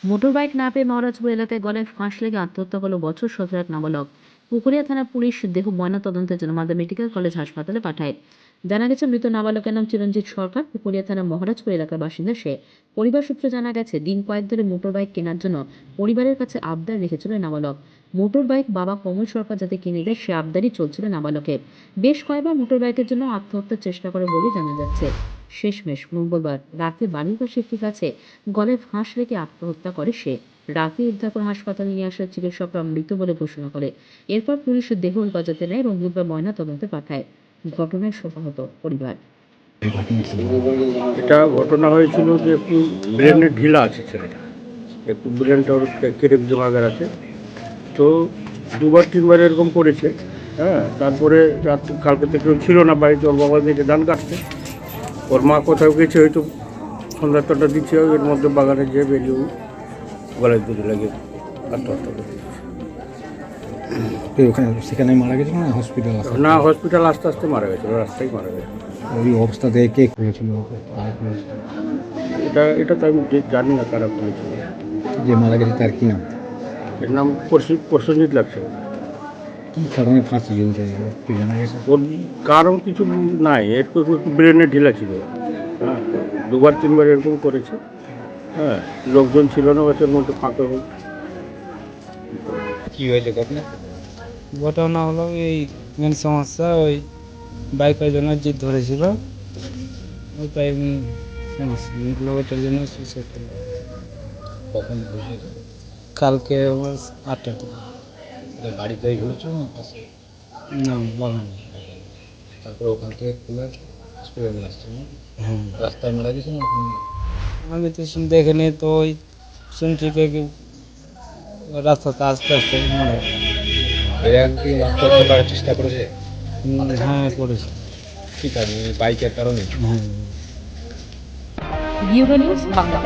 Motorbike না পেয়ে মহারাজপুর এলাকায় গলায় ফাঁস লেগে আত্মহত্যা করল বছর 17 এক নাবালক। পুকুরিয়া থানার পুলিশ দেহ ময়নাতদন্তের জন্য মালদা মেডিকেল কলেজ হাসপাতালে পাঠায়। জানা গেছে, মৃত নাবালকের নাম চিরঞ্জিত সরকার। পুকুরিয়া থানার মহারাজপুর এলাকার বাসিন্দা সে। পরিবার সূত্রে জানা গেছে, দিন কয়েক ধরে মোটরবাইক কেনার জন্য পরিবারের কাছে আবদার রেখেছিল নাবালক। মোটরবাইক বাবা কমল সরকার যাতে কিনে দেয়, সে আবদারই চলছিল নাবালকের। বেশ কয়েকবার মোটরবাইকের জন্য আত্মহত্যার চেষ্টা করে বলে জানা যাচ্ছে। শেষমেশ মঙ্গলবার রাতে বাড়ির পাশে একটি গাছে গলায় ফাঁস রেখে আত্মহত্যা করে সে। রাতে উদ্ধার করে হাসপাতালে নিয়ে আসা চিকিৎসকরা মৃত বলে ঘোষণা করে। এরপর পুলিশের দেহ হেফাজতে নেয় এবং বুধবার ময়নাতদন্তে পাঠায়। ঘটনায় শোকাহত পরিবার। এটা ঘটনা হয়েছিল যে একটু ব্রেনের ঢিলা আছে ছেলেটা, একটু ব্রেনটা ওর কেটে জমাগার আছে। তো দুবার তিনবার এরকম করেছে। হ্যাঁ, তারপরে কালকে থেকে ছিল না বাড়িতে, ওর বাবা দিকে ধান কাটছে। ওর মা কোথাও গেছে, হয়তো সন্ধ্যা টন্ধ্যা দিচ্ছে, এর মধ্যে বাগানে যেয়ে বেরিয়ে গলায় দড়ি লাগিয়ে আত্মহত্যা করে দিয়েছে। ওখানে সেখানে মারা গেছিল না হসপিটাল? না, হসপিটাল আস্তে আস্তে মারা গেছে, রাস্তায় মারা গেছে। ওই অবস্থা দেখে কে করেছিল? এটা তো আমি জানি না কারা করেছিল। যে মারা গেছে তার কি নাম? এর নাম প্রসেনজিৎ লাগছে। কী কারণে ফাঁসি ঝুলছে একটু জানা গেছে? ওর কারণ কিছু নাই, একটু একটু ব্রেনে ঢিলা ছিল। হ্যাঁ, দুবার তিনবার এরকম করেছে। হ্যাঁ, লোকজন ছিল না, বাসের মধ্যে ফাঁকা হোক। কী হয়েছে ঘটনা? ঘটনা হলো এই মেন সমস্যা, ওই বাইকের জন্য জিদ ধরেছিল, ওটাই লোকটার জন্য সুইসাইড করল। কখন বুঝেছে? কালকে আমার 8টার দিকে। বাড়িতেই ঘুরেছো না পাশে? না বলেন। তারপরে ওখান থেকে খুলে হসপিটালে আসছে না? হ্যাঁ, রাস্তায় মারা গেছে না ওখানে? আমি তো দেখিনি, তো ওই শুনছি কি রাস্তাতে আস্তে আস্তে মারা গেছে। এর আগে কি আত্মহত্যা করার চেষ্টা করেছে? হ্যাঁ করেছে। কি কারণে? বাইকের কারণে? হ্যাঁ। Bureau news Bangla.